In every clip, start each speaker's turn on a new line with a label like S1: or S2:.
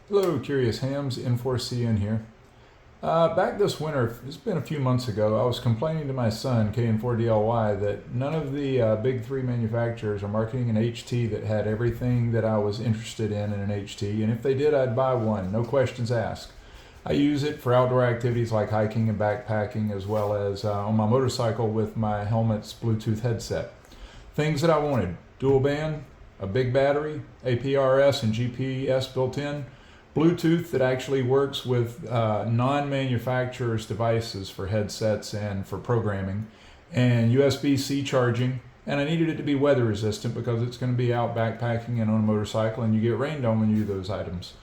S1: Hello, Curious Hams, N4CN here. Back this winter, it's been a few months ago, I was complaining to my son, KN4DLY, that none of the big three manufacturers are marketing an HT that had everything that I was interested in an HT, and if they did, I'd buy one, no questions asked. I use it for outdoor activities like hiking and backpacking, as well as on my motorcycle with my helmet's Bluetooth headset. Things that I wanted: dual band, a big battery, APRS and GPS built in, Bluetooth that actually works with non-manufacturer's devices for headsets and for programming, and USB-C charging. And I needed it to be weather resistant because it's going to be out backpacking and on a motorcycle, and you get rained on when you do those items,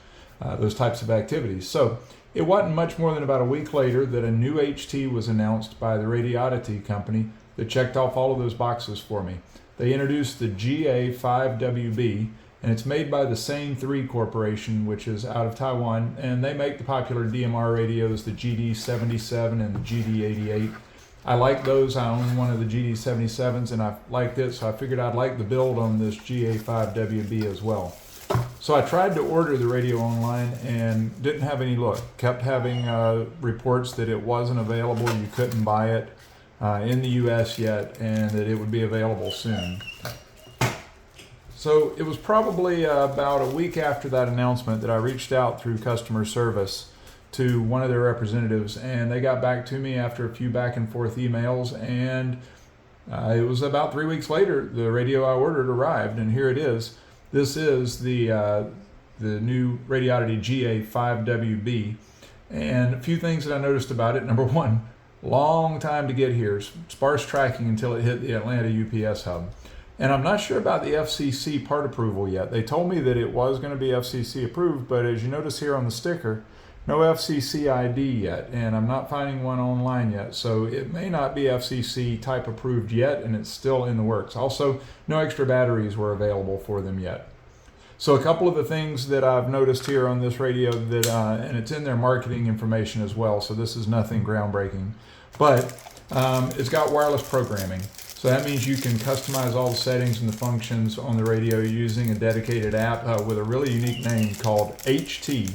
S1: those types of activities. So it wasn't much more than about a week later that a new HT was announced by the Radioddity company that checked off all of those boxes for me. They introduced the GA-5WB, and it's made by the Sane 3 Corporation, which is out of Taiwan, and they make the popular DMR radios, the GD77 and the GD88. I like those. I own one of the GD77s, and I liked it, so I figured I'd like the build on this GA5WB as well. So I tried to order the radio online and didn't have any luck. Kept having reports that it wasn't available, you couldn't buy it in the US yet, and that it would be available soon. So it was probably about a week after that announcement that I reached out through customer service to one of their representatives, and they got back to me after a few back and forth emails, and it was about 3 weeks later the radio I ordered arrived, and here it is. This is the new Radioddity GA-5WB, and a few things that I noticed about it. Number one, long time to get here, sparse tracking until it hit the Atlanta UPS hub. And I'm not sure about the FCC part approval yet. They told me that it was going to be FCC approved, but as you notice here on the sticker, no FCC ID yet, and I'm not finding one online yet. So it may not be FCC type approved yet, and it's still in the works. Also, no extra batteries were available for them yet. So a couple of the things that I've noticed here on this radio that, and it's in their marketing information as well, so this is nothing groundbreaking, but it's got wireless programming. So that means you can customize all the settings and the functions on the radio using a dedicated app with a really unique name called HT,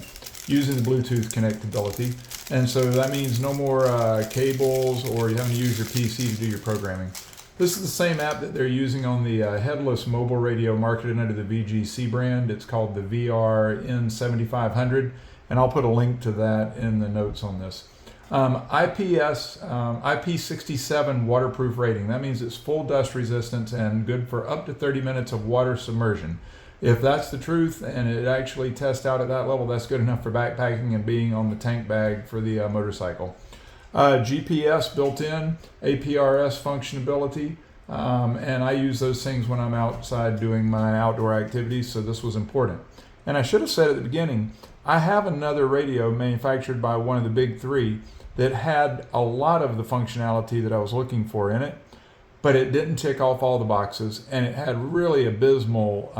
S1: using the Bluetooth connectability. And so that means no more cables or you having to use your PC to do your programming. This is the same app that they're using on the headless mobile radio marketed under the VGC brand. It's called the VRN7500, and I'll put a link to that in the notes on this. IP67 waterproof rating. That means it's full dust resistance and good for up to 30 minutes of water submersion. If that's the truth and it actually tests out at that level, that's good enough for backpacking and being on the tank bag for the motorcycle. GPS built in, APRS functionality, and I use those things when I'm outside doing my outdoor activities, so this was important. And I should have said at the beginning, I have another radio manufactured by one of the big three that had a lot of the functionality that I was looking for in it, but it didn't tick off all the boxes, and it had really abysmal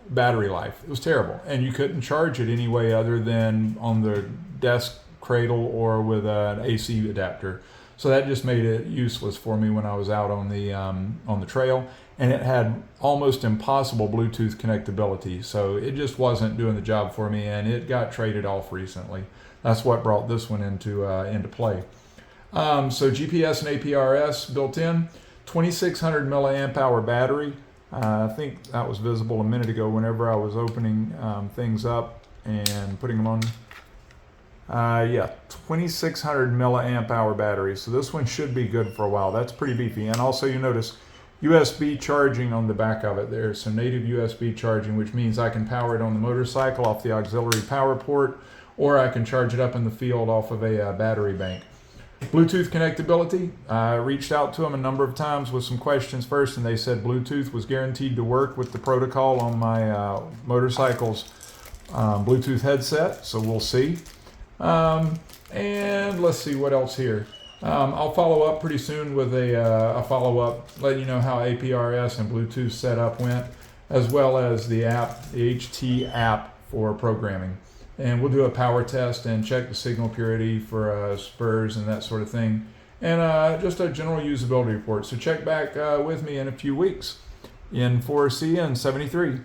S1: battery life. It was terrible, and you couldn't charge it any way other than on the desk cradle or with an AC adapter. So that just made it useless for me when I was out on the trail, and it had almost impossible Bluetooth connectability. So it just wasn't doing the job for me, and it got traded off recently. That's what brought this one into play. So GPS and APRS built in, 2600 milliamp hour battery. I think that was visible a minute ago whenever I was opening things up and putting them on. 2600 milliamp hour battery. So this one should be good for a while. That's pretty beefy. And also you notice USB charging on the back of it. There's some native USB charging, which means I can power it on the motorcycle off the auxiliary power port, or I can charge it up in the field off of a battery bank. Bluetooth connectability, I reached out to them a number of times with some questions first, and they said Bluetooth was guaranteed to work with the protocol on my motorcycle's Bluetooth headset, so we'll see. And let's see what else here. I'll follow up pretty soon with a follow-up, letting you know how APRS and Bluetooth setup went, as well as the app, the HT app for programming. And we'll do a power test and check the signal purity for spurs and that sort of thing. And just a general usability report. So check back with me in a few weeks. N4CN 73.